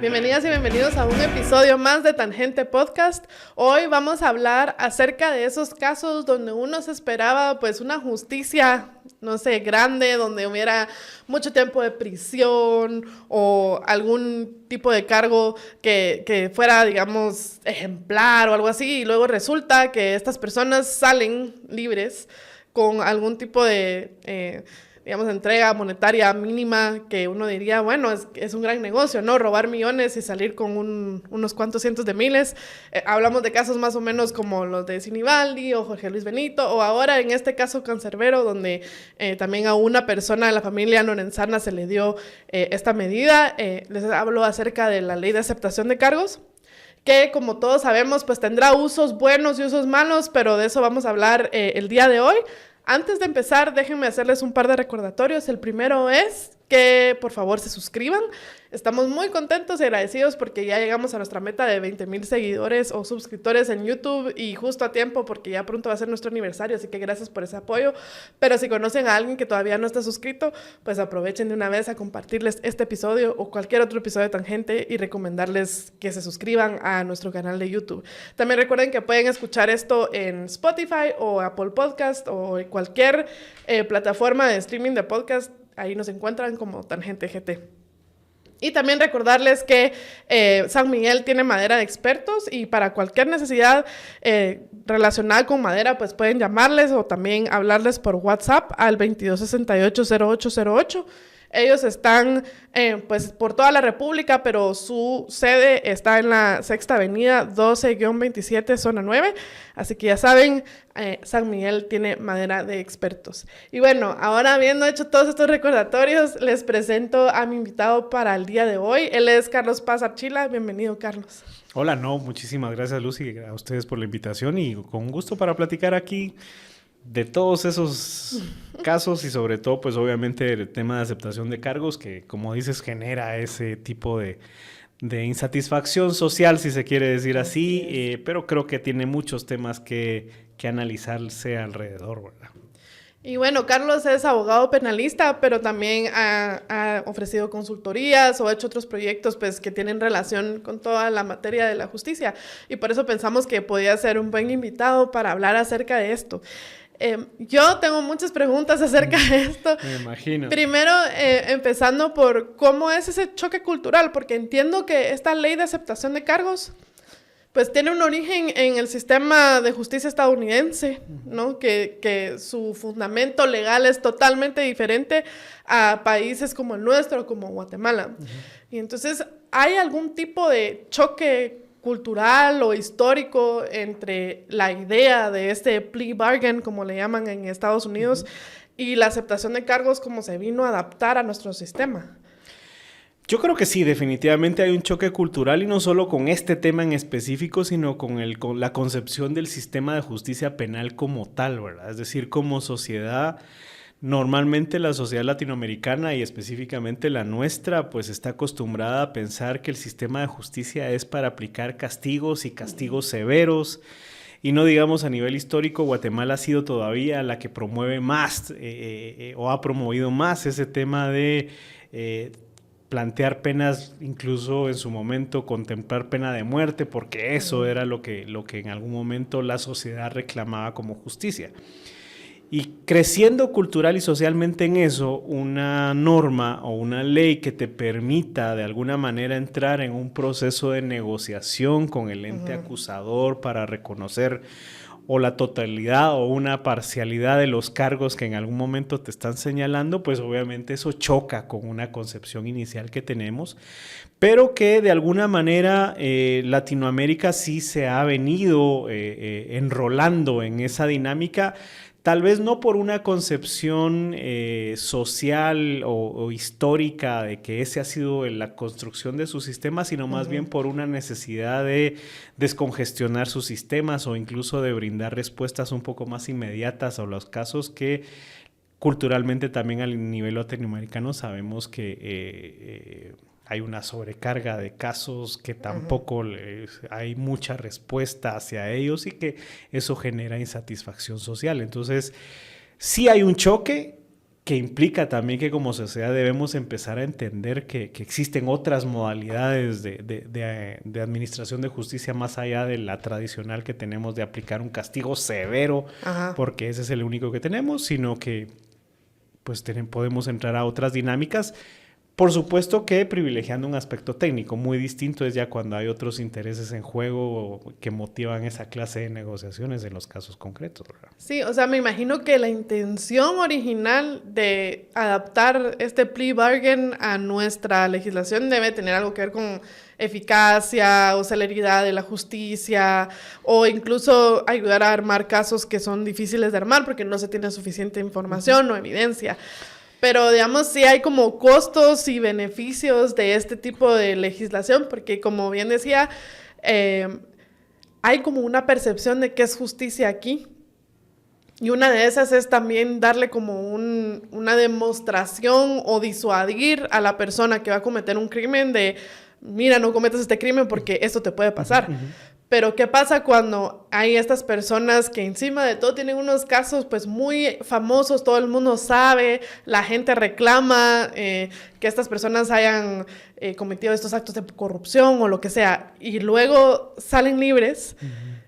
Bienvenidas y bienvenidos a un episodio más de Tangente Podcast. Hoy vamos a hablar acerca de esos casos donde uno se esperaba pues una justicia, no sé, grande, donde hubiera mucho tiempo de prisión o algún tipo de cargo que fuera, digamos, ejemplar o algo así, y luego resulta que estas personas salen libres con algún tipo de digamos, entrega monetaria mínima que uno diría, bueno, es un gran negocio, ¿no? Robar millones y salir con unos cuantos cientos de miles. Hablamos de casos más o menos como los de Sinibaldi o Jorge Luis Benito, o ahora en este caso Cancerbero, donde también a una persona de la familia Lorenzana se le dio esta medida. Les hablo acerca de la ley de aceptación de cargos, que como todos sabemos, pues tendrá usos buenos y usos malos, pero de eso vamos a hablar el día de hoy. Antes de empezar, déjenme hacerles un par de recordatorios. El primero es que por favor se suscriban. Estamos muy contentos y agradecidos porque ya llegamos a nuestra meta de 20,000 seguidores o suscriptores en YouTube, y justo a tiempo porque ya pronto va a ser nuestro aniversario, así que gracias por ese apoyo. Pero si conocen a alguien que todavía no está suscrito, pues aprovechen de una vez a compartirles este episodio o cualquier otro episodio de Tangente y recomendarles que se suscriban a nuestro canal de YouTube. También recuerden que pueden escuchar esto en Spotify o Apple Podcast o en cualquier plataforma de streaming de podcast. Ahí nos encuentran como Tangente GT. Y también recordarles que San Miguel tiene madera de expertos, y para cualquier necesidad relacionada con madera, pues pueden llamarles o también hablarles por WhatsApp al 2268-0808. Ellos están pues por toda la República, pero su sede está en la Sexta Avenida 12-27, zona 9. Así que ya saben, San Miguel tiene madera de expertos. Y bueno, ahora habiendo hecho todos estos recordatorios, les presento a mi invitado para el día de hoy. Él es Carlos Paz Archila. Bienvenido, Carlos. Hola, muchísimas gracias, Lucy, a ustedes por la invitación, y con gusto para platicar aquí de todos esos casos, y sobre todo, pues obviamente el tema de aceptación de cargos, que como dices genera ese tipo de insatisfacción social, si se quiere decir así, pero creo que tiene muchos temas que analizarse alrededor, ¿verdad? Y bueno, Carlos es abogado penalista, pero también ha ofrecido consultorías o ha hecho otros proyectos pues, que tienen relación con toda la materia de la justicia. Y por eso pensamos que podía ser un buen invitado para hablar acerca de esto. Yo tengo muchas preguntas acerca de esto. Me imagino. Primero, empezando por cómo es ese choque cultural, porque entiendo que esta ley de aceptación de cargos pues tiene un origen en el sistema de justicia estadounidense, ¿no? Que su fundamento legal es totalmente diferente a países como el nuestro, como Guatemala. Y entonces, ¿hay algún tipo de choque cultural o histórico entre la idea de este plea bargain, como le llaman en Estados Unidos, y la aceptación de cargos como se vino a adaptar a nuestro sistema? Yo creo que sí, definitivamente hay un choque cultural, y no solo con este tema en específico, sino con la concepción del sistema de justicia penal como tal, ¿verdad? Es decir, como sociedad, normalmente la sociedad latinoamericana y específicamente la nuestra, pues está acostumbrada a pensar que el sistema de justicia es para aplicar castigos y castigos severos. Y no digamos a nivel histórico, Guatemala ha sido todavía la que promueve más o ha promovido más ese tema de plantear penas, incluso en su momento contemplar pena de muerte, porque eso era lo que en algún momento la sociedad reclamaba como justicia. Y creciendo cultural y socialmente en eso, una norma o una ley que te permita de alguna manera entrar en un proceso de negociación con el ente acusador para reconocer o la totalidad o una parcialidad de los cargos que en algún momento te están señalando, pues obviamente eso choca con una concepción inicial que tenemos, pero que de alguna manera Latinoamérica sí se ha venido enrolando en esa dinámica, tal vez no por una concepción social o histórica de que ese ha sido la construcción de su sistema, sino más bien por una necesidad de descongestionar sus sistemas o incluso de brindar respuestas un poco más inmediatas a los casos que culturalmente también al nivel latinoamericano sabemos que hay una sobrecarga de casos que tampoco hay mucha respuesta hacia ellos y que eso genera insatisfacción social. Entonces, sí hay un choque que implica también que como sociedad debemos empezar a entender que existen otras modalidades de administración de justicia más allá de la tradicional que tenemos de aplicar un castigo severo, porque ese es el único que tenemos, sino que pues podemos entrar a otras dinámicas. Por supuesto que privilegiando un aspecto técnico. Muy distinto es ya cuando hay otros intereses en juego que motivan esa clase de negociaciones en los casos concretos, ¿verdad? Sí, o sea, me imagino que la intención original de adaptar este plea bargain a nuestra legislación debe tener algo que ver con eficacia o celeridad de la justicia, o incluso ayudar a armar casos que son difíciles de armar porque no se tiene suficiente información o evidencia. Pero, digamos, sí hay como costos y beneficios de este tipo de legislación, porque como bien decía, hay como una percepción de qué es justicia aquí. Y una de esas es también darle como una demostración o disuadir a la persona que va a cometer un crimen de, mira, no cometas este crimen porque esto te puede pasar. Pero ¿qué pasa cuando hay estas personas que encima de todo tienen unos casos pues muy famosos, todo el mundo sabe, la gente reclama que estas personas hayan cometido estos actos de corrupción o lo que sea, y luego salen libres?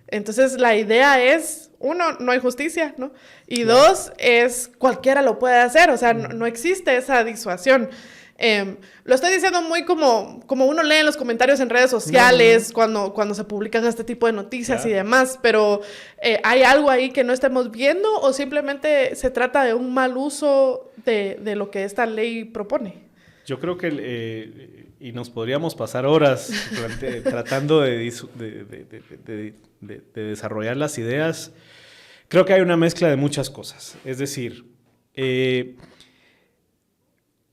Entonces la idea es, uno, no hay justicia, ¿no? Y dos, es cualquiera lo puede hacer, o sea, no existe esa disuasión. Lo estoy diciendo muy como uno lee en los comentarios en redes sociales, cuando se publican este tipo de noticias y demás, pero ¿hay algo ahí que no estemos viendo o simplemente se trata de un mal uso de lo que esta ley propone? Yo creo que, y nos podríamos pasar horas tratando de desarrollar las ideas, creo que hay una mezcla de muchas cosas. Es decir,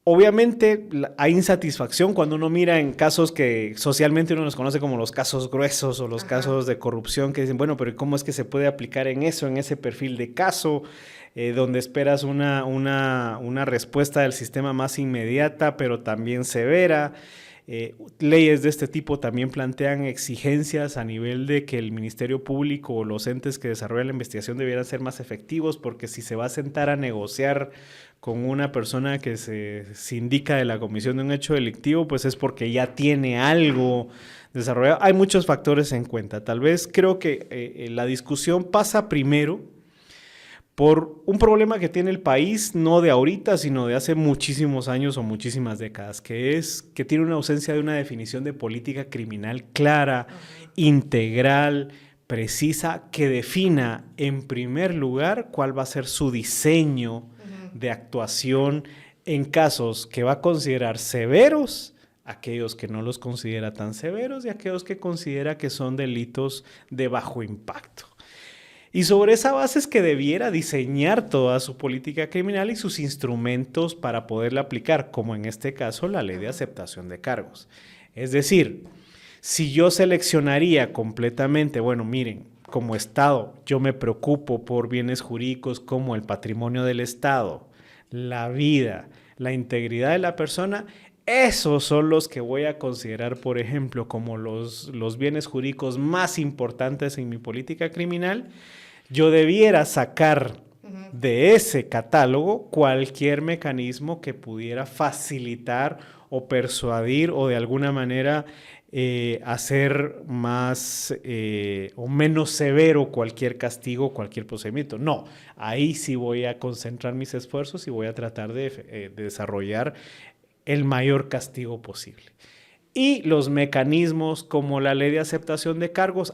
obviamente hay insatisfacción cuando uno mira en casos que socialmente uno los conoce como los casos gruesos o los casos de corrupción, que dicen, bueno, pero ¿cómo es que se puede aplicar en eso, en ese perfil de caso, donde esperas una respuesta del sistema más inmediata, pero también severa? Leyes de este tipo también plantean exigencias a nivel de que el Ministerio Público o los entes que desarrollan la investigación debieran ser más efectivos, porque si se va a sentar a negociar con una persona que se sindica de la comisión de un hecho delictivo, pues es porque ya tiene algo desarrollado. Hay muchos factores en cuenta. Tal vez creo que la discusión pasa primero por un problema que tiene el país, no de ahorita, sino de hace muchísimos años o muchísimas décadas, que es que tiene una ausencia de una definición de política criminal clara, integral, precisa, que defina en primer lugar cuál va a ser su diseño de actuación en casos que va a considerar severos, aquellos que no los considera tan severos y aquellos que considera que son delitos de bajo impacto. Y sobre esa base es que debiera diseñar toda su política criminal y sus instrumentos para poderla aplicar, como en este caso la ley de aceptación de cargos. Es decir, si yo seleccionaría completamente, bueno, miren, como Estado, yo me preocupo por bienes jurídicos como el patrimonio del Estado, la vida, la integridad de la persona, esos son los que voy a considerar, por ejemplo, como los bienes jurídicos más importantes en mi política criminal. Yo debiera sacar de ese catálogo cualquier mecanismo que pudiera facilitar o persuadir o de alguna manera hacer más o menos severo cualquier castigo, cualquier procedimiento. No, ahí sí voy a concentrar mis esfuerzos y voy a tratar de desarrollar el mayor castigo posible. Y los mecanismos como la ley de aceptación de cargos,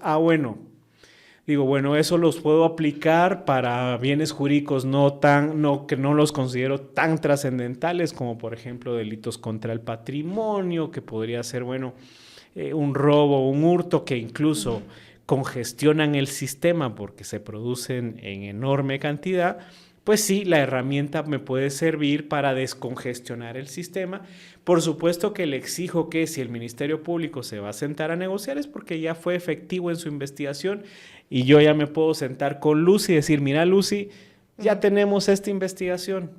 eso los puedo aplicar para bienes jurídicos que no los considero tan trascendentales como, por ejemplo, delitos contra el patrimonio, que podría ser, un robo, un hurto, que incluso congestionan el sistema porque se producen en enorme cantidad. Pues sí, la herramienta me puede servir para descongestionar el sistema. Por supuesto que le exijo que si el Ministerio Público se va a sentar a negociar es porque ya fue efectivo en su investigación y yo ya me puedo sentar con Lucy y decir, mira Lucy, ya tenemos esta investigación,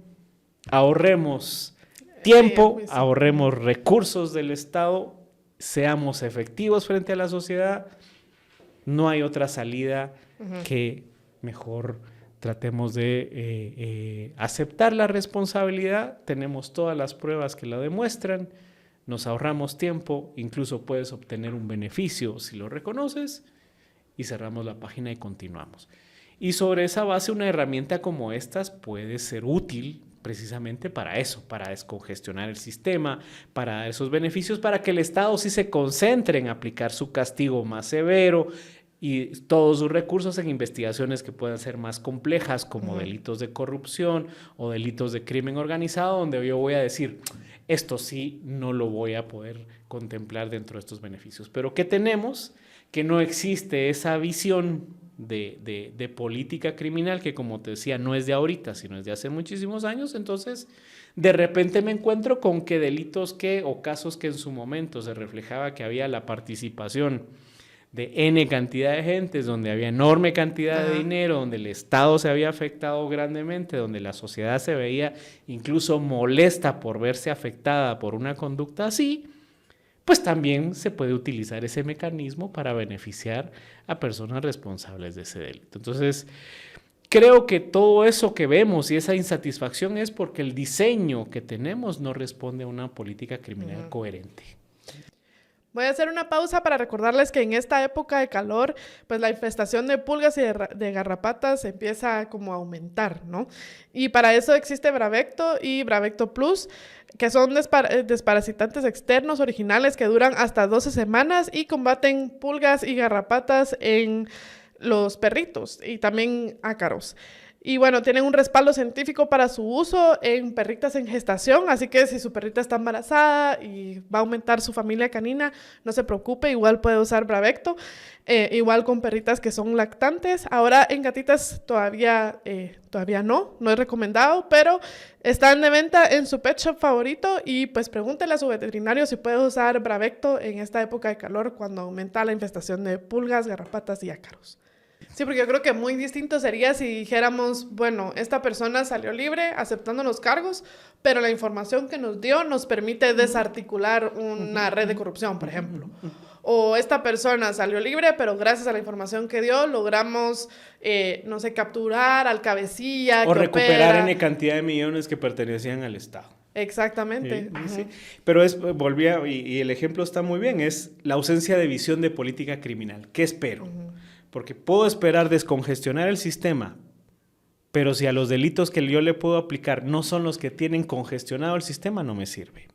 ahorremos tiempo, ahorremos recursos del Estado, seamos efectivos frente a la sociedad. No hay otra salida que mejor tratemos de aceptar la responsabilidad, tenemos todas las pruebas que la demuestran, nos ahorramos tiempo, incluso puedes obtener un beneficio si lo reconoces y cerramos la página y continuamos. Y sobre esa base una herramienta como estas puede ser útil precisamente para eso, para descongestionar el sistema, para dar esos beneficios, para que el Estado sí se concentre en aplicar su castigo más severo y todos sus recursos en investigaciones que puedan ser más complejas, como delitos de corrupción o delitos de crimen organizado, donde yo voy a decir, esto sí no lo voy a poder contemplar dentro de estos beneficios. Pero ¿qué tenemos? Que no existe esa visión de política criminal que, como te decía, no es de ahorita, sino es de hace muchísimos años. Entonces, de repente me encuentro con que delitos o casos que en su momento se reflejaba que había la participación de N cantidad de gentes, donde había enorme cantidad de dinero, donde el Estado se había afectado grandemente, donde la sociedad se veía incluso molesta por verse afectada por una conducta así, pues también se puede utilizar ese mecanismo para beneficiar a personas responsables de ese delito. Entonces, creo que todo eso que vemos y esa insatisfacción es porque el diseño que tenemos no responde a una política criminal coherente. Voy a hacer una pausa para recordarles que en esta época de calor, pues la infestación de pulgas y de garrapatas empieza como a aumentar, ¿no? Y para eso existe Bravecto y Bravecto Plus, que son desparasitantes externos originales que duran hasta 12 semanas y combaten pulgas y garrapatas en los perritos y también ácaros. Y bueno, tienen un respaldo científico para su uso en perritas en gestación, así que si su perrita está embarazada y va a aumentar su familia canina, no se preocupe, igual puede usar Bravecto, igual con perritas que son lactantes. Ahora en gatitas todavía no es recomendado, pero están de venta en su pet shop favorito y pues pregúntele a su veterinario si puede usar Bravecto en esta época de calor cuando aumenta la infestación de pulgas, garrapatas y ácaros. Sí, porque yo creo que muy distinto sería si dijéramos, bueno, esta persona salió libre aceptando los cargos, pero la información que nos dio nos permite desarticular una red de corrupción, por ejemplo. O esta persona salió libre, pero gracias a la información que dio logramos, no sé, capturar al cabecilla. O recuperar N cantidad de millones que pertenecían al Estado. Exactamente. Sí. Pero y el ejemplo está muy bien, es la ausencia de visión de política criminal. ¿Qué espero? Porque puedo esperar descongestionar el sistema, pero si a los delitos que yo le puedo aplicar no son los que tienen congestionado el sistema, no me sirve.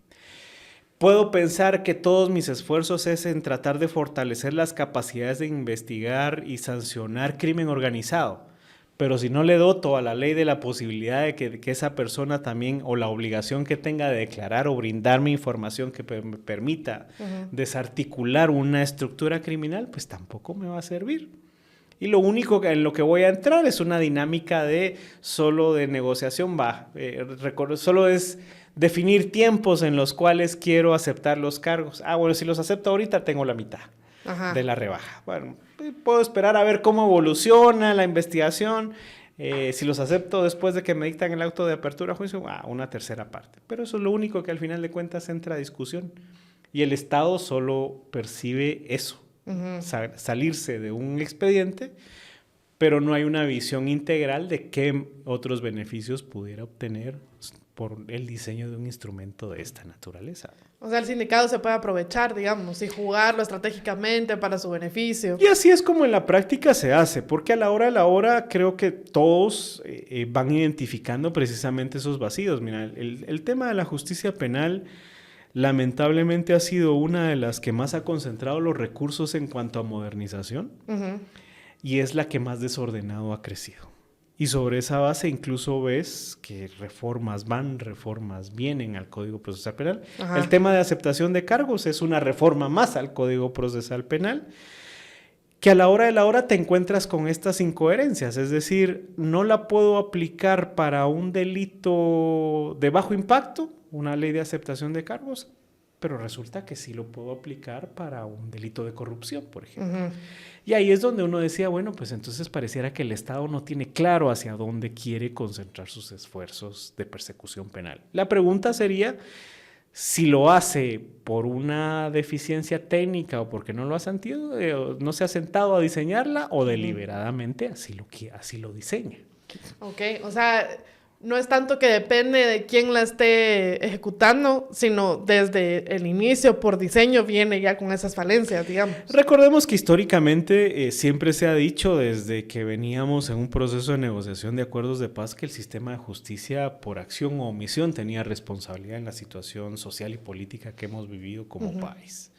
Puedo pensar que todos mis esfuerzos es en tratar de fortalecer las capacidades de investigar y sancionar crimen organizado, pero si no le doto a la ley de la posibilidad de que esa persona también, o la obligación que tenga de declarar o brindarme información que me permita desarticular una estructura criminal, pues tampoco me va a servir. Y lo único en lo que voy a entrar es una dinámica solo de negociación baja. Solo es definir tiempos en los cuales quiero aceptar los cargos. Bueno, si los acepto ahorita tengo la mitad de la rebaja. Bueno, puedo esperar a ver cómo evoluciona la investigación. Si los acepto después de que me dictan el auto de apertura a juicio, una tercera parte. Pero eso es lo único que al final de cuentas entra a discusión. Y el Estado solo percibe eso. Salirse de un expediente, pero no hay una visión integral de qué otros beneficios pudiera obtener por el diseño de un instrumento de esta naturaleza. O sea, el sindicato se puede aprovechar, digamos, y jugarlo estratégicamente para su beneficio. Y así es como en la práctica se hace, porque a la hora de la hora creo que todos van identificando precisamente esos vacíos. Mira, el tema de la justicia penal lamentablemente ha sido una de las que más ha concentrado los recursos en cuanto a modernización y es la que más desordenado ha crecido. Y sobre esa base incluso ves que reformas vienen al Código Procesal Penal. El tema de aceptación de cargos es una reforma más al Código Procesal Penal, que a la hora de la hora te encuentras con estas incoherencias. Es decir, no la puedo aplicar para un delito de bajo impacto, una ley de aceptación de cargos, pero resulta que sí lo puedo aplicar para un delito de corrupción, por ejemplo. Y ahí es donde uno decía, bueno, pues entonces pareciera que el Estado no tiene claro hacia dónde quiere concentrar sus esfuerzos de persecución penal. La pregunta sería si lo hace por una deficiencia técnica o porque no lo ha sentido, no se ha sentado a diseñarla, o deliberadamente así lo diseña. Ok, o sea, no es tanto que depende de quién la esté ejecutando, sino desde el inicio, por diseño, viene ya con esas falencias, digamos. Recordemos que históricamente siempre se ha dicho desde que veníamos en un proceso de negociación de acuerdos de paz que el sistema de justicia por acción o omisión tenía responsabilidad en la situación social y política que hemos vivido como país.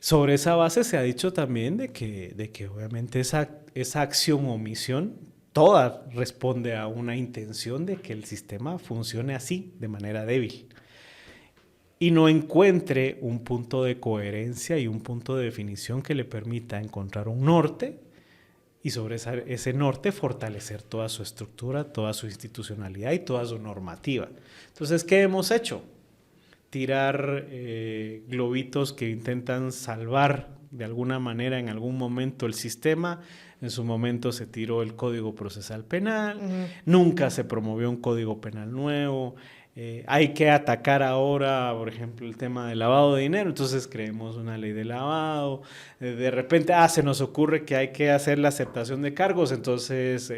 Sobre esa base se ha dicho también de que obviamente esa acción o omisión toda responde a una intención de que el sistema funcione así, de manera débil, y no encuentre un punto de coherencia y un punto de definición que le permita encontrar un norte y sobre ese norte fortalecer toda su estructura, toda su institucionalidad y toda su normativa. Entonces, ¿qué hemos hecho? Tirar globitos que intentan salvar de alguna manera en algún momento el sistema. En su momento se tiró el Código Procesal Penal, nunca se promovió un Código Penal nuevo. Hay que atacar ahora, por ejemplo, el tema del lavado de dinero, entonces creemos una ley de lavado. De repente, se nos ocurre que hay que hacer la aceptación de cargos, entonces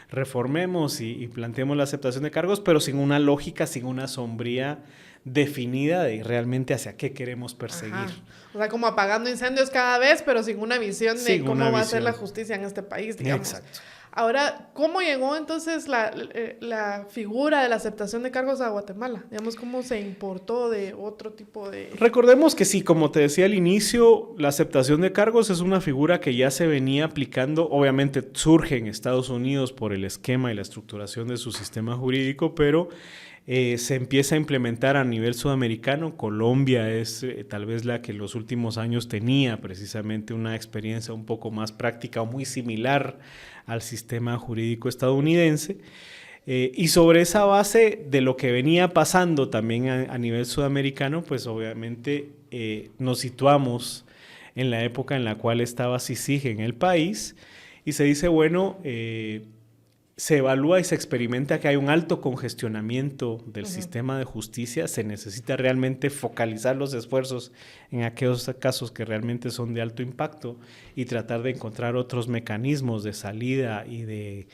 reformemos y planteemos la aceptación de cargos, pero sin una lógica, sin una sombría definida de realmente hacia qué queremos perseguir. Ajá. O sea, como apagando incendios cada vez, pero sin una visión de cómo va a ser la justicia en este país, digamos. Exacto. Ahora, ¿cómo llegó entonces la figura de la aceptación de cargos a Guatemala? Digamos, ¿cómo se importó de otro tipo de...? Recordemos que sí, como te decía al inicio, la aceptación de cargos es una figura que ya se venía aplicando. Obviamente surge en Estados Unidos por el esquema y la estructuración de su sistema jurídico, pero se empieza a implementar a nivel sudamericano. Colombia es tal vez la que en los últimos años tenía precisamente una experiencia un poco más práctica o muy similar al sistema jurídico estadounidense. Y sobre esa base de lo que venía pasando también a nivel sudamericano, pues obviamente nos situamos en la época en la cual estaba CICIG en el país y se dice, bueno, se evalúa y se experimenta que hay un alto congestionamiento del sistema de justicia, se necesita realmente focalizar los esfuerzos en aquellos casos que realmente son de alto impacto y tratar de encontrar otros mecanismos de salida y de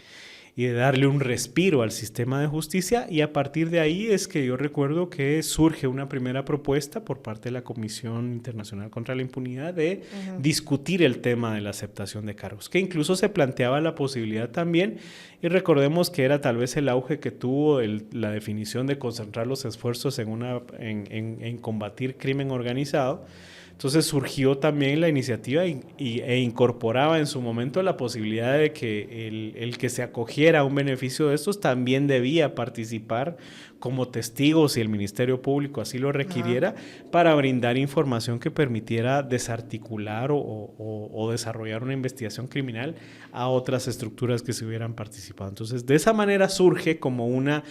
darle un respiro al sistema de justicia, y a partir de ahí es que yo recuerdo que surge una primera propuesta por parte de la Comisión Internacional contra la Impunidad de discutir el tema de la aceptación de cargos, que incluso se planteaba la posibilidad también, y recordemos que era tal vez el auge que tuvo la definición de concentrar los esfuerzos en combatir crimen organizado. Entonces surgió también la iniciativa e incorporaba en su momento la posibilidad de que el que se acogiera a un beneficio de estos también debía participar como testigo, si el Ministerio Público así lo requiriera, para brindar información que permitiera desarticular o desarrollar una investigación criminal a otras estructuras que se hubieran participado. Entonces, de esa manera surge como una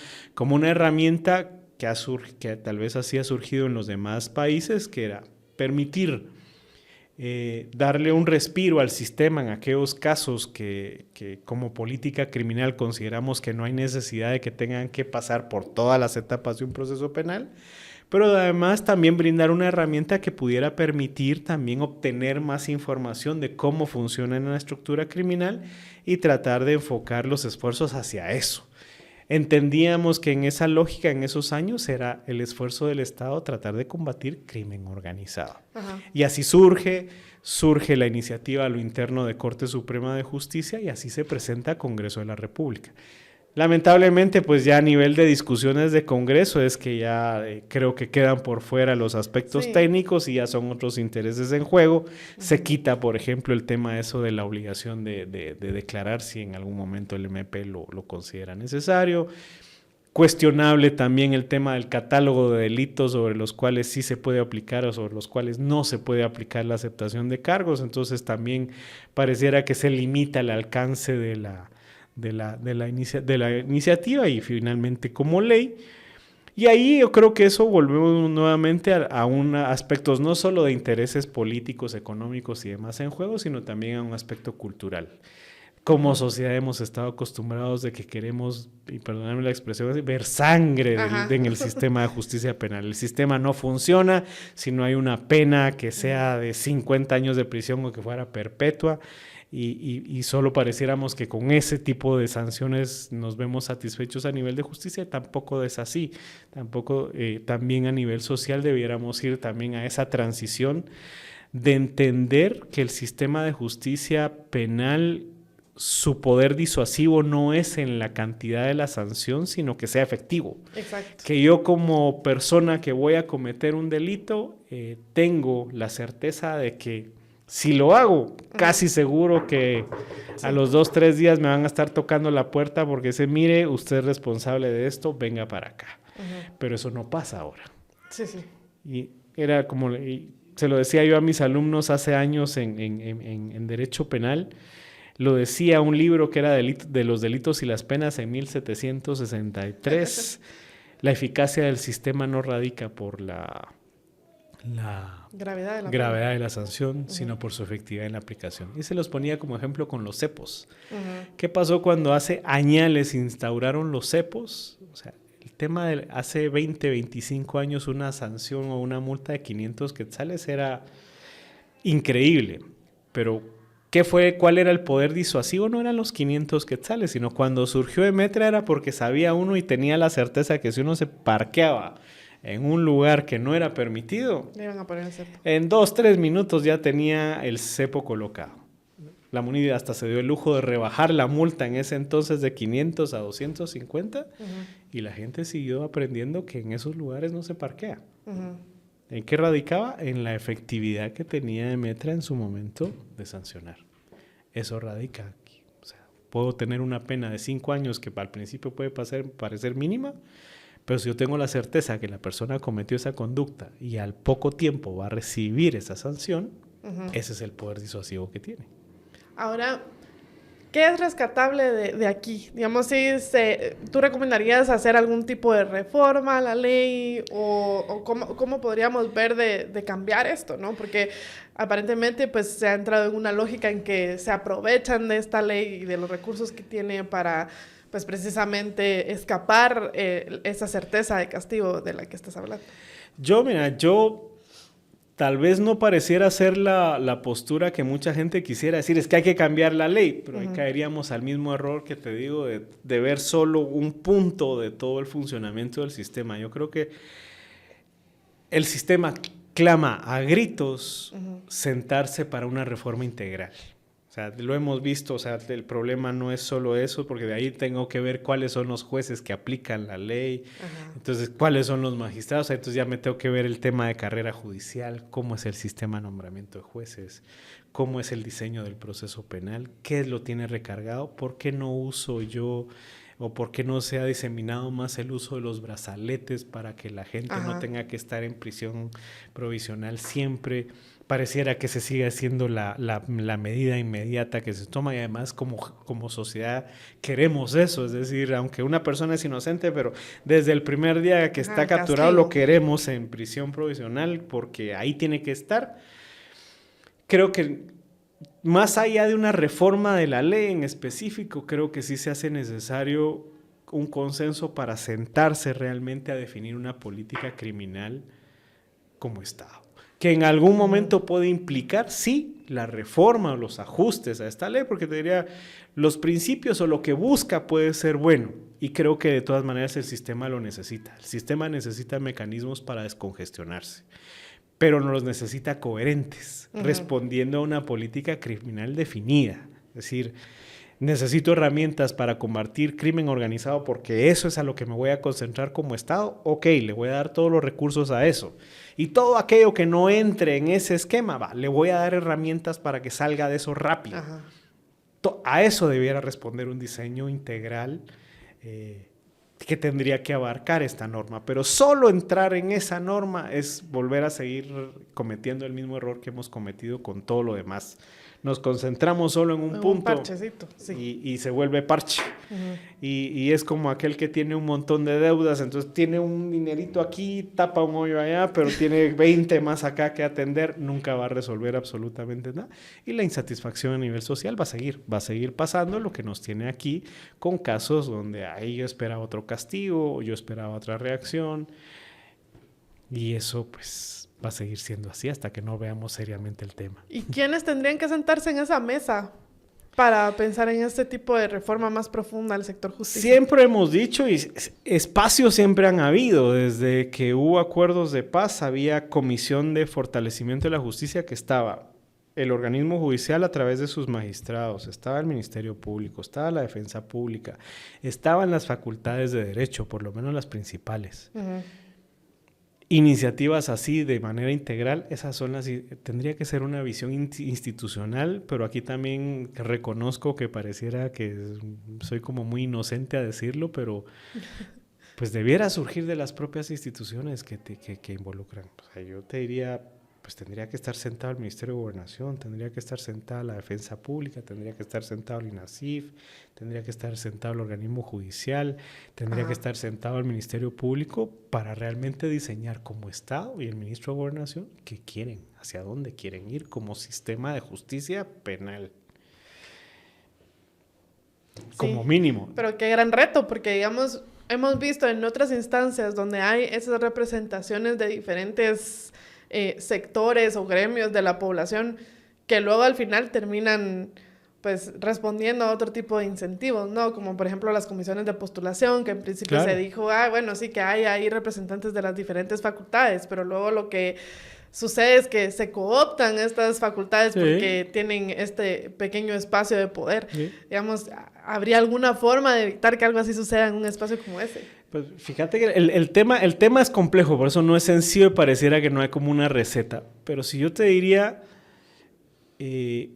herramienta que tal vez así ha surgido en los demás países, que era permitir darle un respiro al sistema en aquellos casos que como política criminal consideramos que no hay necesidad de que tengan que pasar por todas las etapas de un proceso penal, pero además también brindar una herramienta que pudiera permitir también obtener más información de cómo funciona una estructura criminal y tratar de enfocar los esfuerzos hacia eso. Entendíamos que en esa lógica, en esos años, era el esfuerzo del Estado tratar de combatir crimen organizado. Y así surge la iniciativa a lo interno de Corte Suprema de Justicia y así se presenta a Congreso de la República. Lamentablemente, pues ya a nivel de discusiones de Congreso es que ya creo que quedan por fuera los aspectos técnicos y ya son otros intereses en juego. Se quita, por ejemplo, el tema eso de la obligación de declarar si en algún momento el MP lo considera necesario. Cuestionable también el tema del catálogo de delitos sobre los cuales sí se puede aplicar o sobre los cuales no se puede aplicar la aceptación de cargos. Entonces también pareciera que se limita el alcance de la iniciativa y finalmente como ley. Y ahí yo creo que eso volvemos nuevamente a aspectos no solo de intereses políticos, económicos y demás en juego, sino también a un aspecto cultural. Como sociedad hemos estado acostumbrados de que queremos, y perdóname la expresión, ver sangre en el sistema de justicia penal. El sistema no funciona si no hay una pena que sea de 50 años de prisión o que fuera perpetua. y solo pareciéramos que con ese tipo de sanciones nos vemos satisfechos a nivel de justicia. Tampoco es así. Tampoco, también a nivel social debiéramos ir también a esa transición de entender que el sistema de justicia penal, su poder disuasivo no es en la cantidad de la sanción, sino que sea efectivo. Exacto. Que yo como persona que voy a cometer un delito, tengo la certeza de que si lo hago, casi seguro que a los 2, 3 días me van a estar tocando la puerta porque se mire, usted es responsable de esto, venga para acá. Pero eso no pasa ahora. Sí, sí. Y era como, se lo decía yo a mis alumnos hace años en Derecho Penal, lo decía un libro que era de los delitos y las penas en 1763. La eficacia del sistema no radica por la gravedad de la sanción, sino por su efectividad en la aplicación. Y se los ponía como ejemplo con los cepos. ¿Qué pasó cuando hace añales instauraron los cepos? O sea, el tema de hace 20, 25 años una sanción o una multa de 500 quetzales era increíble, pero ¿cuál era el poder disuasivo? No eran los 500 quetzales, sino cuando surgió Emetra era porque sabía uno y tenía la certeza que si uno se parqueaba en un lugar que no era permitido, le iban a poner el cepo. En 2, 3 minutos ya tenía el cepo colocado. La MUNI hasta se dio el lujo de rebajar la multa en ese entonces de 500 a 250 y la gente siguió aprendiendo que en esos lugares no se parquea. ¿En qué radicaba? En la efectividad que tenía Emetra en su momento de sancionar. Eso radica aquí. O sea, puedo tener una pena de 5 años que al principio puede parecer mínima, pero si yo tengo la certeza que la persona cometió esa conducta y al poco tiempo va a recibir esa sanción, ese es el poder disuasivo que tiene. Ahora, ¿qué es rescatable de aquí? Digamos, ¿tú recomendarías hacer algún tipo de reforma a la ley o cómo podríamos ver de cambiar esto, ¿no? Porque aparentemente pues, se ha entrado en una lógica en que se aprovechan de esta ley y de los recursos que tiene para pues precisamente escapar esa certeza de castigo de la que estás hablando. Yo tal vez no pareciera ser la postura que mucha gente quisiera decir, es que hay que cambiar la ley, pero ahí caeríamos al mismo error que te digo de ver solo un punto de todo el funcionamiento del sistema. Yo creo que el sistema clama a gritos sentarse para una reforma integral. O sea, lo hemos visto, o sea, el problema no es solo eso, porque de ahí tengo que ver cuáles son los jueces que aplican la ley, entonces cuáles son los magistrados, entonces ya me tengo que ver el tema de carrera judicial, cómo es el sistema de nombramiento de jueces, cómo es el diseño del proceso penal, qué lo tiene recargado, por qué no uso yo o por qué no se ha diseminado más el uso de los brazaletes para que la gente no tenga que estar en prisión provisional siempre. Pareciera que se sigue haciendo la medida inmediata que se toma y además como sociedad queremos eso, es decir, aunque una persona es inocente, pero desde el primer día que está capturado lo queremos en prisión provisional porque ahí tiene que estar. Creo que más allá de una reforma de la ley en específico, creo que sí se hace necesario un consenso para sentarse realmente a definir una política criminal como Estado. Que en algún momento puede implicar, sí, la reforma o los ajustes a esta ley, porque te diría, los principios o lo que busca puede ser bueno, y creo que de todas maneras el sistema lo necesita. El sistema necesita mecanismos para descongestionarse, pero no los necesita coherentes, respondiendo a una política criminal definida. Es decir, necesito herramientas para combatir crimen organizado porque eso es a lo que me voy a concentrar como Estado. Ok, le voy a dar todos los recursos a eso. Y todo aquello que no entre en ese esquema, le voy a dar herramientas para que salga de eso rápido. A eso debiera responder un diseño integral que tendría que abarcar esta norma. Pero solo entrar en esa norma es volver a seguir cometiendo el mismo error que hemos cometido con todo lo demás. Nos concentramos solo en un punto parchecito, sí. y se vuelve parche. Y es como aquel que tiene un montón de deudas, entonces tiene un dinerito aquí, tapa un hoyo allá, pero tiene 20 más acá que atender, nunca va a resolver absolutamente nada. Y la insatisfacción a nivel social va a seguir pasando, lo que nos tiene aquí con casos donde ahí yo esperaba otro castigo, yo esperaba otra reacción, y eso pues va a seguir siendo así hasta que no veamos seriamente el tema. ¿Y quiénes tendrían que sentarse en esa mesa para pensar en este tipo de reforma más profunda al sector justicia? Siempre hemos dicho, y espacios siempre han habido, desde que hubo acuerdos de paz, había comisión de fortalecimiento de la justicia que estaba el organismo judicial a través de sus magistrados, estaba el Ministerio Público, estaba la Defensa Pública, estaban las facultades de derecho, por lo menos las principales. Iniciativas así de manera integral, esas son las... Tendría que ser una visión institucional, pero aquí también reconozco que pareciera que soy como muy inocente a decirlo, pero pues debiera surgir de las propias instituciones que involucran. O sea, yo te diría, pues tendría que estar sentado el Ministerio de Gobernación, tendría que estar sentada la Defensa Pública, tendría que estar sentado el INASIF, tendría que estar sentado el organismo judicial, tendría que estar sentado el Ministerio Público para realmente diseñar como Estado y el Ministro de Gobernación qué quieren, hacia dónde quieren ir como sistema de justicia penal. Como mínimo. Pero qué gran reto, porque digamos, hemos visto en otras instancias donde hay esas representaciones de diferentes sectores o gremios de la población que luego al final terminan pues respondiendo a otro tipo de incentivos, ¿no? Como por ejemplo las comisiones de postulación, que en principio se dijo, bueno, sí que hay ahí representantes de las diferentes facultades, pero luego lo que sucede es que se cooptan estas facultades porque tienen este pequeño espacio de poder. Digamos, ¿habría alguna forma de evitar que algo así suceda en un espacio como ese? Pues fíjate que el tema es complejo, por eso no es sencillo y pareciera que no hay como una receta. Pero si yo te diría, y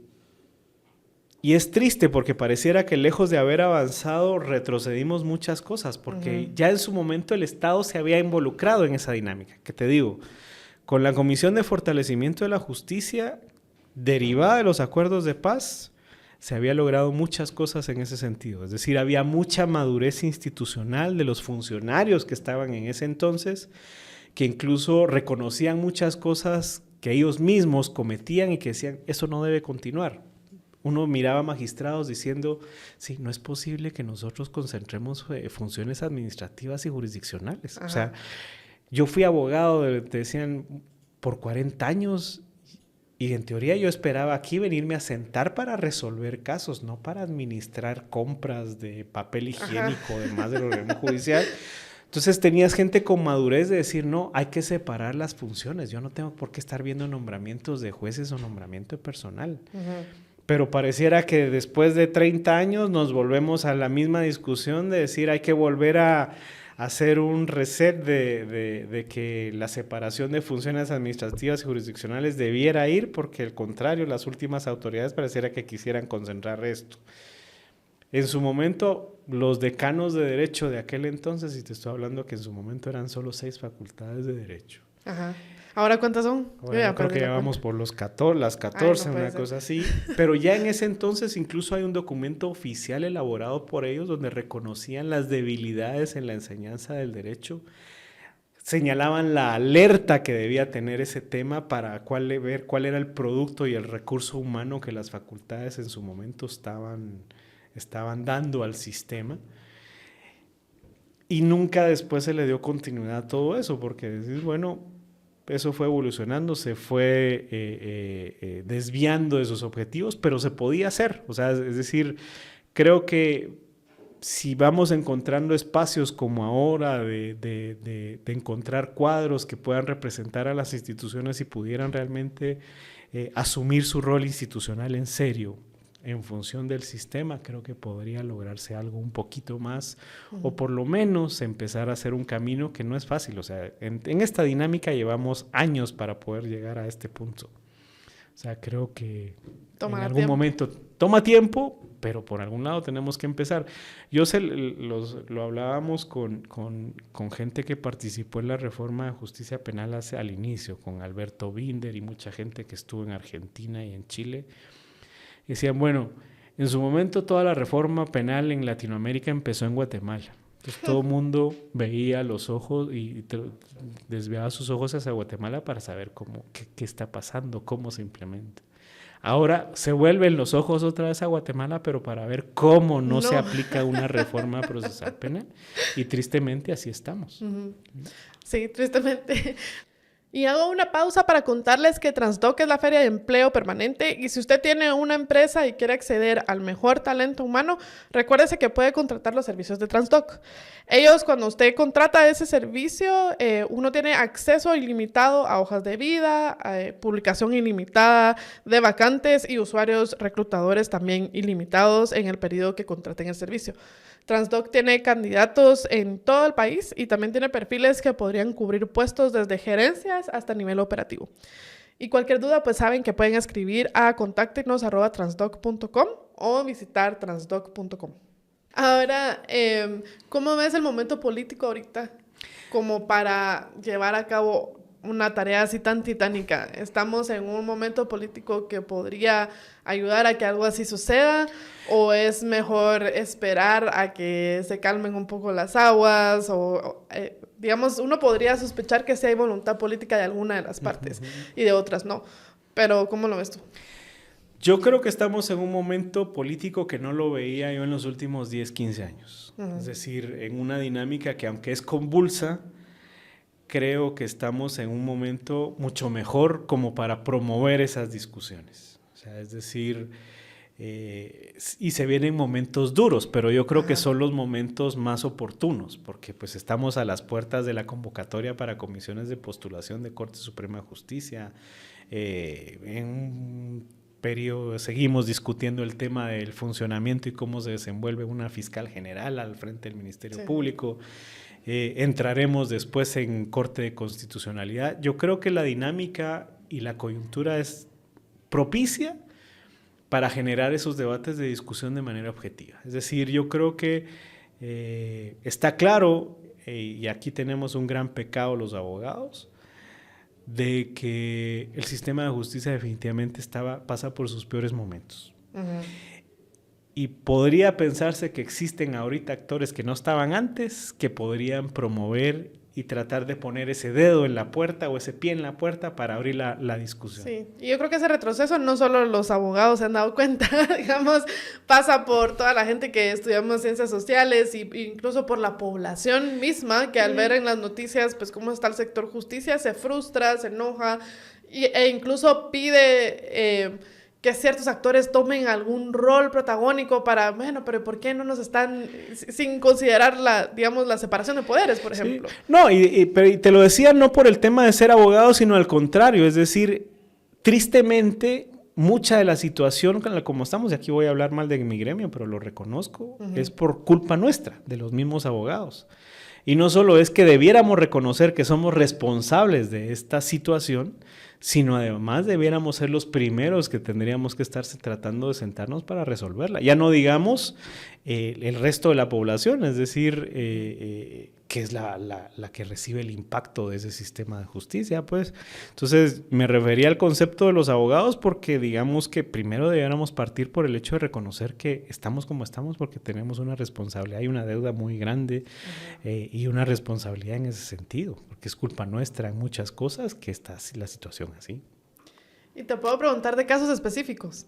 es triste porque pareciera que lejos de haber avanzado retrocedimos muchas cosas, porque ya en su momento el Estado se había involucrado en esa dinámica. Que te digo, con la Comisión de Fortalecimiento de la Justicia, derivada de los acuerdos de paz, se había logrado muchas cosas en ese sentido. Es decir, había mucha madurez institucional de los funcionarios que estaban en ese entonces, que incluso reconocían muchas cosas que ellos mismos cometían y que decían, eso no debe continuar. Uno miraba magistrados diciendo, sí, no es posible que nosotros concentremos funciones administrativas y jurisdiccionales. O sea, yo fui abogado, te decían, por 40 años... Y en teoría yo esperaba aquí venirme a sentar para resolver casos, no para administrar compras de papel higiénico, además del organismo judicial. Entonces tenías gente con madurez de decir, no, hay que separar las funciones. Yo no tengo por qué estar viendo nombramientos de jueces o nombramiento de personal. Pero pareciera que después de 30 años nos volvemos a la misma discusión de decir, hay que volver a hacer un reset de que la separación de funciones administrativas y jurisdiccionales debiera ir, porque al contrario, las últimas autoridades pareciera que quisieran concentrar esto. En su momento, los decanos de derecho de aquel entonces, y te estoy hablando que en su momento eran solo 6 facultades de derecho. ¿Ahora cuántas son? Ahora creo que ya vamos por las 14, una cosa así. Pero ya en ese entonces incluso hay un documento oficial elaborado por ellos donde reconocían las debilidades en la enseñanza del derecho. Señalaban la alerta que debía tener ese tema para ver cuál era el producto y el recurso humano que las facultades en su momento estaban dando al sistema. Y nunca después se le dio continuidad a todo eso, porque decís, bueno, eso fue evolucionando, se fue desviando de sus objetivos, pero se podía hacer. O sea, es decir, creo que si vamos encontrando espacios como ahora de encontrar cuadros que puedan representar a las instituciones y pudieran realmente asumir su rol institucional en serio, en función del sistema, creo que podría lograrse algo un poquito más, o por lo menos empezar a hacer un camino que no es fácil. O sea, en esta dinámica llevamos años para poder llegar a este punto. O sea, creo que en algún momento toma tiempo, pero por algún lado tenemos que empezar. Lo hablábamos con gente que participó en la reforma de justicia penal al inicio, con Alberto Binder y mucha gente que estuvo en Argentina y en Chile. Decían, bueno, en su momento toda la reforma penal en Latinoamérica empezó en Guatemala. Entonces todo el mundo veía los ojos y desviaba sus ojos hacia Guatemala para saber qué está pasando, cómo se implementa. Ahora se vuelven los ojos otra vez a Guatemala, pero para ver cómo no se aplica una reforma procesal penal. Y tristemente así estamos. Sí, tristemente. Y hago una pausa para contarles que Transdoc es la feria de empleo permanente y si usted tiene una empresa y quiere acceder al mejor talento humano, recuérdese que puede contratar los servicios de Transdoc. Ellos, cuando usted contrata ese servicio, uno tiene acceso ilimitado a hojas de vida, publicación ilimitada de vacantes y usuarios reclutadores también ilimitados en el periodo que contraten el servicio. Transdoc tiene candidatos en todo el país y también tiene perfiles que podrían cubrir puestos desde gerencias hasta nivel operativo. Y cualquier duda, pues saben que pueden escribir a contáctenos@transdoc.com o visitar transdoc.com. Ahora, ¿cómo ves el momento político ahorita como para llevar a cabo una tarea así tan titánica? ¿Estamos en un momento político que podría ayudar a que algo así suceda? ¿O es mejor esperar a que se calmen un poco las aguas? Digamos, uno podría sospechar que sí hay voluntad política de alguna de las partes y de otras no. Pero, ¿cómo lo ves tú? Yo creo que estamos en un momento político que no lo veía yo en los últimos 10, 15 años. Es decir, en una dinámica que aunque es convulsa, creo que estamos en un momento mucho mejor como para promover esas discusiones. O sea, es decir, y se vienen momentos duros, pero yo creo que son los momentos más oportunos, porque pues estamos a las puertas de la convocatoria para comisiones de postulación de Corte Suprema de Justicia. En un periodo seguimos discutiendo el tema del funcionamiento y cómo se desenvuelve una fiscal general al frente del Ministerio Público. Entraremos después en Corte de Constitucionalidad. Yo creo que la dinámica y la coyuntura es propicia para generar esos debates de discusión de manera objetiva. Es decir, yo creo que está claro, y aquí tenemos un gran pecado los abogados, de que el sistema de justicia definitivamente pasa por sus peores momentos. Y podría pensarse que existen ahorita actores que no estaban antes, que podrían promover y tratar de poner ese dedo en la puerta o ese pie en la puerta para abrir la discusión. Sí, y yo creo que ese retroceso no solo los abogados se han dado cuenta, digamos, pasa por toda la gente que estudiamos ciencias sociales e incluso por la población misma, que al ver en las noticias pues cómo está el sector justicia, se frustra, se enoja e incluso pide que ciertos actores tomen algún rol protagónico para, bueno, pero ¿por qué no nos están, sin considerar la separación de poderes, por ejemplo? Sí. No, y te lo decía no por el tema de ser abogado, sino al contrario, es decir, tristemente, mucha de la situación como estamos, y aquí voy a hablar mal de mi gremio, pero lo reconozco, es por culpa nuestra, de los mismos abogados. Y no solo es que debiéramos reconocer que somos responsables de esta situación, sino además debiéramos ser los primeros que tendríamos que estar tratando de sentarnos para resolverla. Ya no digamos el resto de la población, es decir, que es la que recibe el impacto de ese sistema de justicia, pues. Entonces, me refería al concepto de los abogados porque digamos que primero debiéramos partir por el hecho de reconocer que estamos como estamos porque tenemos una responsabilidad y una deuda muy grande y una responsabilidad en ese sentido, porque es culpa nuestra en muchas cosas que está la situación así. Y te puedo preguntar de casos específicos.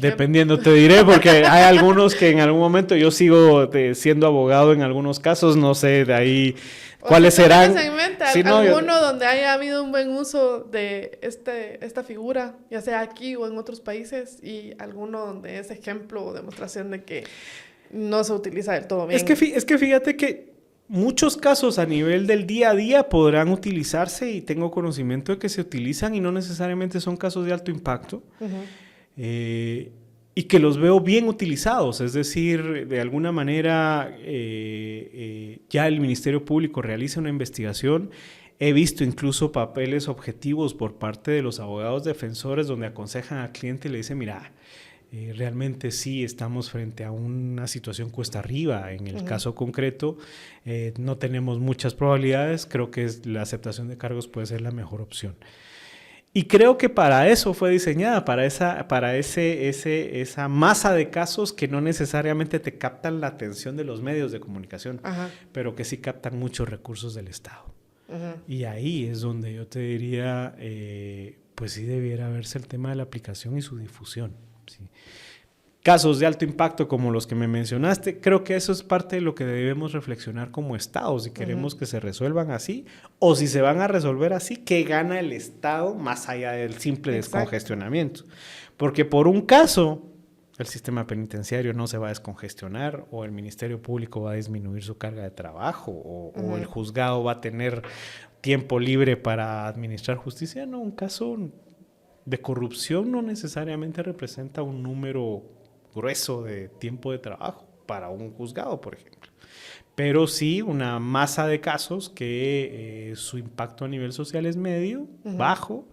Dependiendo te diré, porque hay algunos que en algún momento yo sigo siendo abogado en algunos casos, no sé de ahí cuáles serán. ¿Alguno donde haya habido un buen uso de esta figura, ya sea aquí o en otros países, y alguno donde es ejemplo o demostración de que no se utiliza del todo bien? Es que fíjate que muchos casos a nivel del día a día podrán utilizarse y tengo conocimiento de que se utilizan y no necesariamente son casos de alto impacto. Y que los veo bien utilizados, es decir, de alguna manera ya el Ministerio Público realiza una investigación. He visto incluso papeles objetivos por parte de los abogados defensores donde aconsejan al cliente y le dicen, mira, realmente sí estamos frente a una situación cuesta arriba. En el caso concreto, no tenemos muchas probabilidades, creo que la aceptación de cargos puede ser la mejor opción. Y creo que para eso fue diseñada, para esa masa de casos que no necesariamente te captan la atención de los medios de comunicación, pero que sí captan muchos recursos del Estado. Y ahí es donde yo te diría, pues sí debiera verse el tema de la aplicación y su difusión. ¿Sí? casos de alto impacto como los que me mencionaste, creo que eso es parte de lo que debemos reflexionar como Estado, si queremos que se resuelvan así o si se van a resolver así, ¿qué gana el Estado más allá del simple descongestionamiento? Porque por un caso, el sistema penitenciario no se va a descongestionar o el Ministerio Público va a disminuir su carga de trabajo o el juzgado va a tener tiempo libre para administrar justicia. No, un caso de corrupción no necesariamente representa un número grueso de tiempo de trabajo para un juzgado, por ejemplo. Pero sí una masa de casos que su impacto a nivel social es medio, bajo,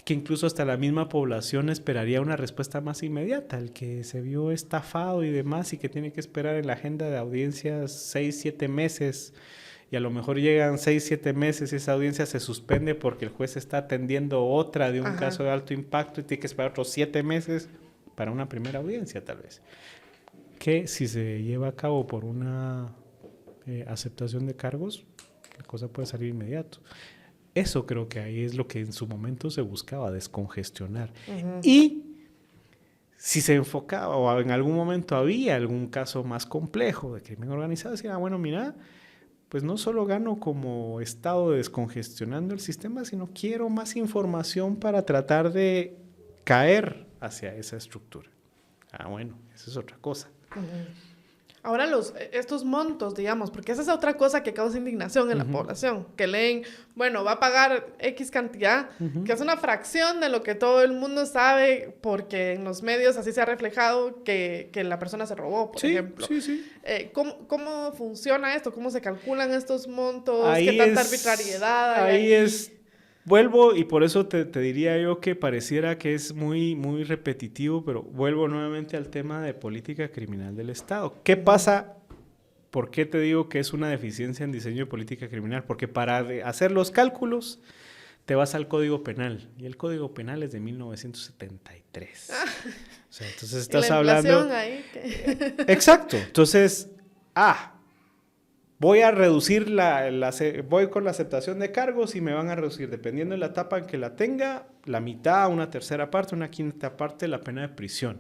que incluso hasta la misma población esperaría una respuesta más inmediata. El que se vio estafado y demás y que tiene que esperar en la agenda de audiencias 6, 7 meses y a lo mejor llegan 6, 7 meses y esa audiencia se suspende porque el juez está atendiendo otra de un caso de alto impacto y tiene que esperar otros 7 meses para una primera audiencia tal vez. Que si se lleva a cabo por una aceptación de cargos, la cosa puede salir inmediato. Eso creo que ahí es lo que en su momento se buscaba, descongestionar. Y si se enfocaba o en algún momento había algún caso más complejo de crimen organizado, decía, bueno, mira, pues no solo gano como Estado descongestionando el sistema, sino quiero más información para tratar de caer hacia esa estructura. Bueno, eso es otra cosa. Ahora estos montos, digamos, porque esa es otra cosa que causa indignación en la población, que leen, bueno, va a pagar X cantidad, que es una fracción de lo que todo el mundo sabe, porque en los medios así se ha reflejado que la persona se robó, por ejemplo. ¿Cómo funciona esto? ¿Cómo se calculan estos montos? ¿Qué tanta arbitrariedad hay? Vuelvo, y por eso te diría yo que pareciera que es muy, muy repetitivo, pero vuelvo nuevamente al tema de política criminal del Estado. ¿Qué pasa? ¿Por qué te digo que es una deficiencia en diseño de política criminal? Porque para hacer los cálculos te vas al Código Penal, y el Código Penal es de 1973. O sea, entonces estás hablando... Ahí, Exacto. Entonces, voy a reducir voy con la aceptación de cargos y me van a reducir, dependiendo de la etapa en que la tenga, la mitad, una tercera parte, una quinta parte la pena de prisión.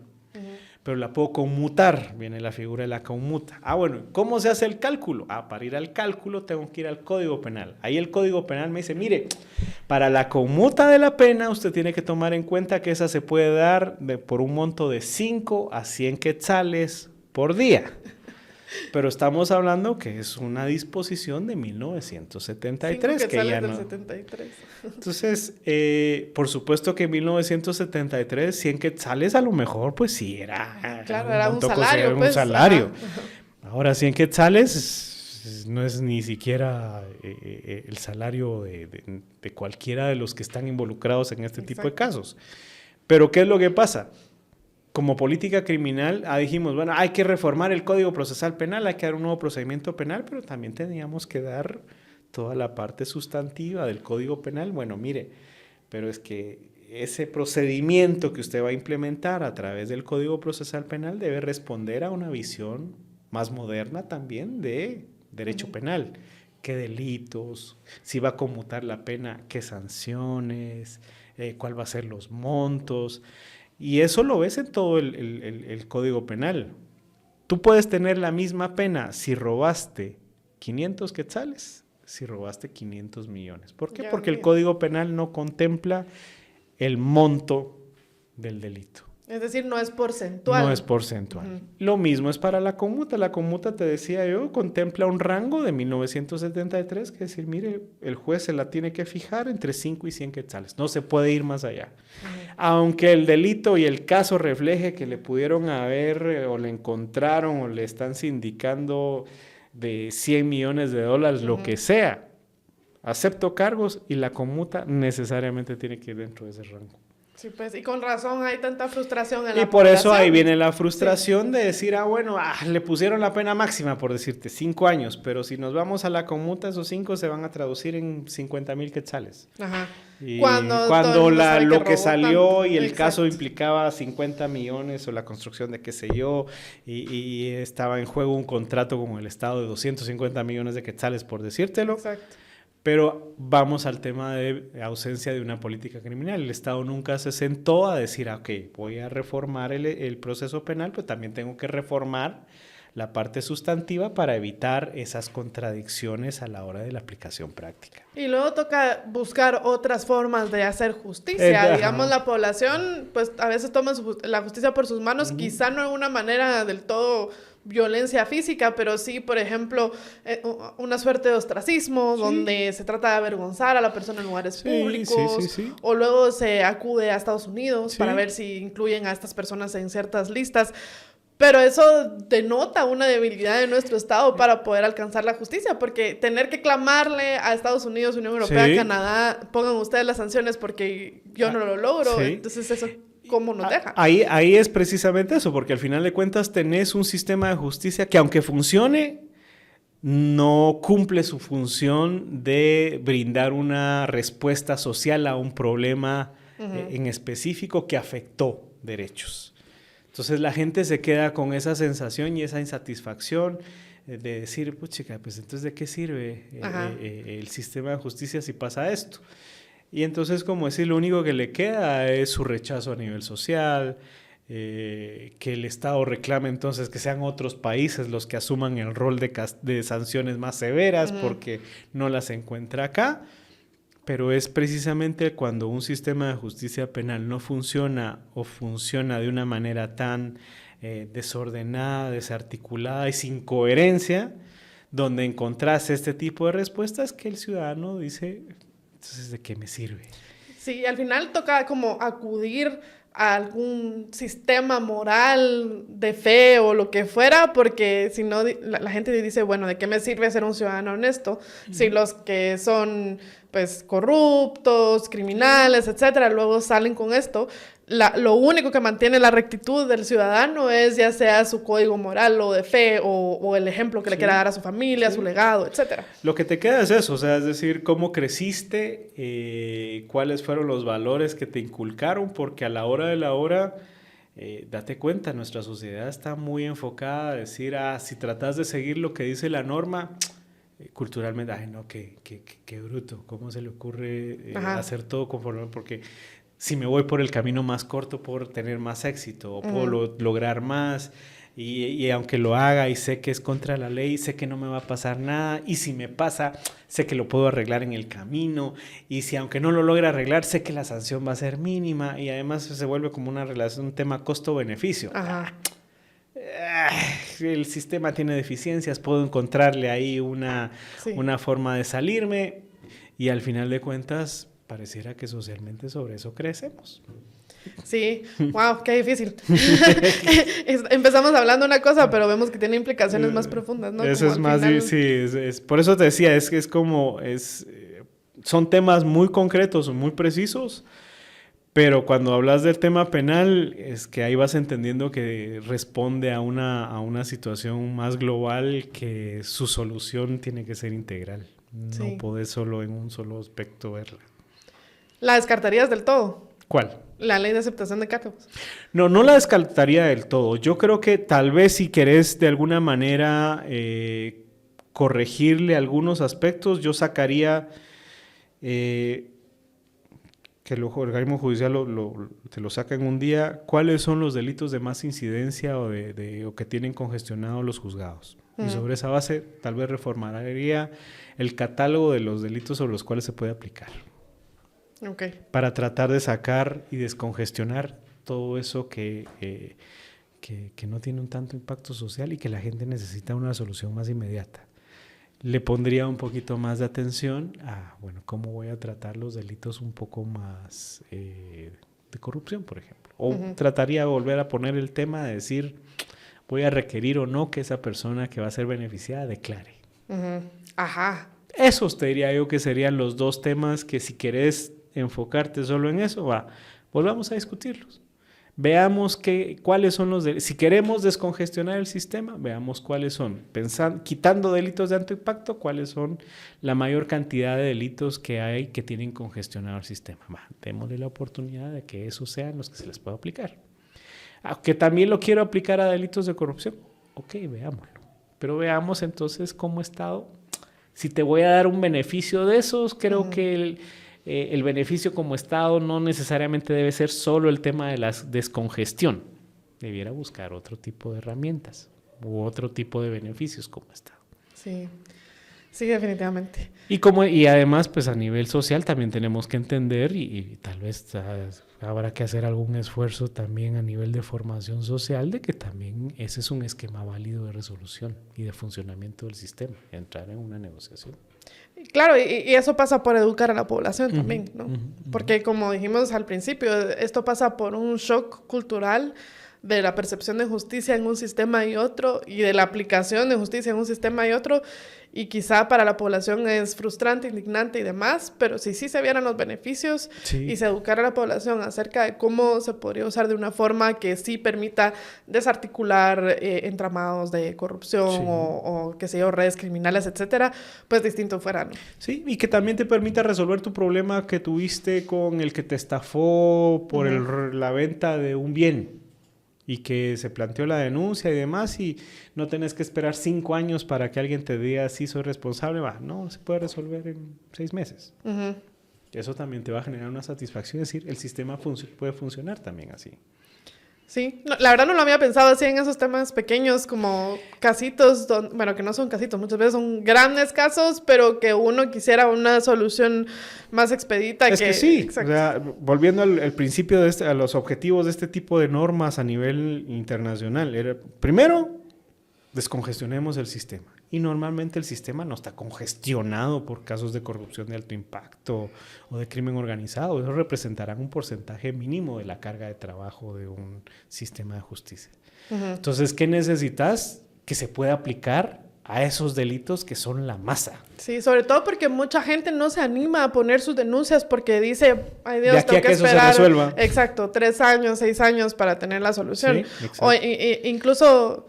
Pero la puedo conmutar, viene la figura de la conmuta. Bueno, ¿cómo se hace el cálculo? Para ir al cálculo tengo que ir al Código Penal. Ahí el Código Penal me dice, mire, para la conmuta de la pena usted tiene que tomar en cuenta que esa se puede dar por un monto de 5 a 100 quetzales por día. Pero estamos hablando que es una disposición de 1973. Que ya no... 73. Entonces, por supuesto que en 1973, 100 quetzales a lo mejor, pues sí, era... Claro, era un salario. Pues, un salario. Ahora, 100 quetzales no es ni siquiera el salario de cualquiera de los que están involucrados en este tipo de casos. Pero, ¿qué es lo que pasa? Como política criminal, dijimos, bueno, hay que reformar el Código Procesal Penal, hay que dar un nuevo procedimiento penal, pero también teníamos que dar toda la parte sustantiva del Código Penal. Bueno, mire, pero es que ese procedimiento que usted va a implementar a través del Código Procesal Penal debe responder a una visión más moderna también de derecho penal. ¿Qué delitos? Si va a conmutar la pena, ¿qué sanciones? ¿Cuál va a ser los montos? Y eso lo ves en todo el Código Penal. Tú puedes tener la misma pena si robaste 500 quetzales, si robaste 500 millones. ¿Por qué? Porque el Código Penal no contempla el monto del delito. Es decir, no es porcentual. No es porcentual. Lo mismo es para la conmuta. La conmuta, te decía yo, contempla un rango de 1973, que es decir, mire, el juez se la tiene que fijar entre 5 y 100 quetzales. No se puede ir más allá. Aunque el delito y el caso refleje que le pudieron haber o le encontraron o le están sindicando de 100 millones de dólares, lo que sea, acepto cargos y la conmuta necesariamente tiene que ir dentro de ese rango. Sí, pues, y con razón hay tanta frustración en la población. Y por eso ahí viene la frustración de decir, le pusieron la pena máxima, por decirte, 5 años, pero si nos vamos a la conmuta, esos 5 se van a traducir en 50,000 quetzales. Y cuando lo que salió y el caso implicaba 50 millones o la construcción de qué sé yo, y estaba en juego un contrato con el Estado de 250 millones de quetzales, por decírtelo. Exacto. Pero vamos al tema de ausencia de una política criminal. El Estado nunca se sentó a decir, ok, voy a reformar el proceso penal, pero también tengo que reformar la parte sustantiva para evitar esas contradicciones a la hora de la aplicación práctica. Y luego toca buscar otras formas de hacer justicia. Digamos, la población, pues a veces toma la justicia por sus manos, quizá no de una manera del todo violencia física, pero sí, por ejemplo, una suerte de ostracismo, donde se trata de avergonzar a la persona en lugares públicos, o luego se acude a Estados Unidos para ver si incluyen a estas personas en ciertas listas. Pero eso denota una debilidad de nuestro Estado para poder alcanzar la justicia, porque tener que clamarle a Estados Unidos, Unión Europea, Canadá, pongan ustedes las sanciones porque yo no lo logro, entonces eso, ¿cómo nos deja? Ahí es precisamente eso, porque al final de cuentas tenés un sistema de justicia que aunque funcione, no cumple su función de brindar una respuesta social a un problema en específico que afectó derechos. Entonces la gente se queda con esa sensación y esa insatisfacción de decir, puchica, pues entonces ¿de qué sirve el sistema de justicia si pasa esto? Y entonces, como decir, lo único que le queda es su rechazo a nivel social, que el Estado reclame entonces que sean otros países los que asuman el rol de sanciones más severas porque no las encuentra acá. Pero es precisamente cuando un sistema de justicia penal no funciona o funciona de una manera tan desordenada, desarticulada y sin coherencia, donde encontrás este tipo de respuestas que el ciudadano dice, entonces, ¿de qué me sirve? Sí, al final toca como acudir a algún sistema moral de fe o lo que fuera, porque si no, la gente dice, bueno, ¿de qué me sirve ser un ciudadano honesto? Si los que son, pues, corruptos, criminales, etcétera, luego salen con esto. Lo único que mantiene la rectitud del ciudadano es ya sea su código moral o de fe o el ejemplo que le quiera dar a su familia, su legado, etcétera. Lo que te queda es eso, o sea, es decir, cómo creciste, cuáles fueron los valores que te inculcaron, porque a la hora de la hora, date cuenta, nuestra sociedad está muy enfocada a decir, si tratas de seguir lo que dice la norma, culturalmente, ay no, qué bruto, ¿cómo se le ocurre hacer todo conforme? Porque si me voy por el camino más corto, puedo tener más éxito, o puedo lograr más, y aunque lo haga y sé que es contra la ley, sé que no me va a pasar nada, y si me pasa, sé que lo puedo arreglar en el camino, y si aunque no lo logre arreglar, sé que la sanción va a ser mínima, y además se vuelve como una relación, un tema costo-beneficio. El sistema tiene deficiencias, puedo encontrarle ahí una forma de salirme, y al final de cuentas pareciera que socialmente sobre eso crecemos. Sí, wow, qué difícil. Empezamos hablando una cosa, pero vemos que tiene implicaciones más profundas, ¿no? Eso es más, sí, por eso te decía, es como, son temas muy concretos, muy precisos, pero cuando hablas del tema penal, es que ahí vas entendiendo que responde a una situación más global, que su solución tiene que ser integral. Sí. No podés solo en un solo aspecto verla. ¿La descartarías del todo? ¿Cuál? La ley de aceptación de cargos. No la descartaría del todo. Yo creo que tal vez si querés de alguna manera corregirle algunos aspectos, yo sacaría que el organismo judicial te lo saca en un día, cuáles son los delitos de más incidencia o que tienen congestionados los juzgados. Y sobre esa base tal vez reformaría el catálogo de los delitos sobre los cuales se puede aplicar. Okay. Para tratar de sacar y descongestionar todo eso que no tiene un tanto impacto social y que la gente necesita una solución más inmediata. Le pondría un poquito más de atención a, cómo voy a tratar los delitos un poco más de corrupción, por ejemplo. O trataría de volver a poner el tema de decir, voy a requerir o no que esa persona que va a ser beneficiada declare. Ajá. Esos te diría yo que serían los dos temas que si querés enfocarte solo en eso, volvamos a discutirlos. Veamos cuáles son los delitos. Si queremos descongestionar el sistema, veamos cuáles son. Quitando delitos de alto impacto, cuáles son la mayor cantidad de delitos que hay que tienen congestionado el sistema. Démosle la oportunidad de que esos sean los que se les pueda aplicar. Aunque también lo quiero aplicar a delitos de corrupción. Ok, veámoslo. Pero veamos entonces como Estado si te voy a dar un beneficio de esos, creo que el beneficio como Estado no necesariamente debe ser solo el tema de la descongestión. Debiera buscar otro tipo de herramientas u otro tipo de beneficios como Estado. Sí. Sí, definitivamente. Y además, pues a nivel social también tenemos que entender y tal vez habrá que hacer algún esfuerzo también a nivel de formación social de que también ese es un esquema válido de resolución y de funcionamiento del sistema, entrar en una negociación. Claro, y eso pasa por educar a la población también, ¿no? Porque como dijimos al principio, esto pasa por un shock cultural de la percepción de justicia en un sistema y otro, y de la aplicación de justicia en un sistema y otro, y quizá para la población es frustrante, indignante y demás, pero si sí se vieran los beneficios y se educara a la población acerca de cómo se podría usar de una forma que sí permita desarticular entramados de corrupción o qué sé yo, redes criminales, etcétera, pues distinto fuera, ¿no? Sí, y que también te permita resolver tu problema que tuviste con el que te estafó por la venta de un bien. Y que se planteó la denuncia y demás, y no tenés que esperar 5 años para que alguien te diga si soy responsable. No, se puede resolver en 6 meses. Eso también te va a generar una satisfacción, es decir, el sistema puede funcionar también así. Sí, no, la verdad no lo había pensado así en esos temas pequeños como casitos, bueno, que no son casitos, muchas veces son grandes casos, pero que uno quisiera una solución más expedita. Es que sí, o sea, volviendo al principio a los objetivos de este tipo de normas a nivel internacional, primero, descongestionemos el sistema. Y normalmente el sistema no está congestionado por casos de corrupción de alto impacto o de crimen organizado. Eso representará un porcentaje mínimo de la carga de trabajo de un sistema de justicia. Entonces, ¿qué necesitas? Que se pueda aplicar a esos delitos que son la masa. Sí, sobre todo porque mucha gente no se anima a poner sus denuncias porque dice, ay Dios, de aquí tengo que esperar. Eso se resuelva. Exacto, 3 años, 6 años para tener la solución. Sí, o incluso...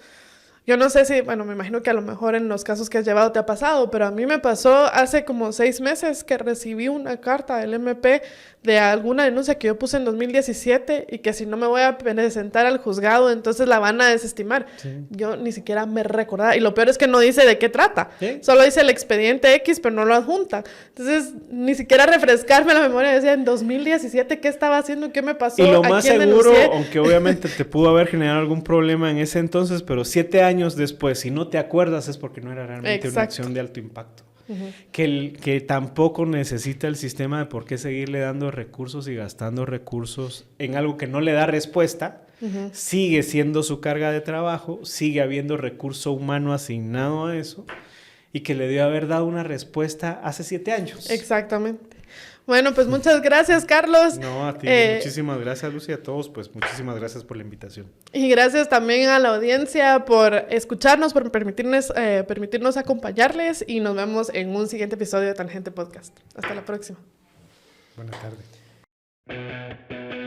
Yo no sé si, bueno, me imagino que a lo mejor en los casos que has llevado te ha pasado, pero a mí me pasó hace como 6 meses que recibí una carta del MP de alguna denuncia que yo puse en 2017 y que si no me voy a presentar al juzgado, entonces la van a desestimar. Sí. Yo ni siquiera me recordaba. Y lo peor es que no dice de qué trata. ¿Sí? Solo dice el expediente X, pero no lo adjunta. Entonces, ni siquiera refrescarme la memoria. Decía, en 2017, ¿qué estaba haciendo? ¿Qué me pasó? Y lo más seguro, aunque obviamente te pudo haber generado algún problema en ese entonces, pero 7 años después, si no te acuerdas, es porque no era realmente una acción de alto impacto. Que tampoco necesita el sistema de por qué seguirle dando recursos y gastando recursos en algo que no le da respuesta. Sigue siendo su carga de trabajo, sigue habiendo recurso humano asignado a eso y que le dio haber dado una respuesta hace 7 años. Exactamente. Bueno, pues muchas gracias, Carlos. No, a ti. Muchísimas gracias, Lucy, a todos. Pues muchísimas gracias por la invitación. Y gracias también a la audiencia por escucharnos, por permitirnos acompañarles. Y nos vemos en un siguiente episodio de Tangente Podcast. Hasta la próxima. Buenas tardes.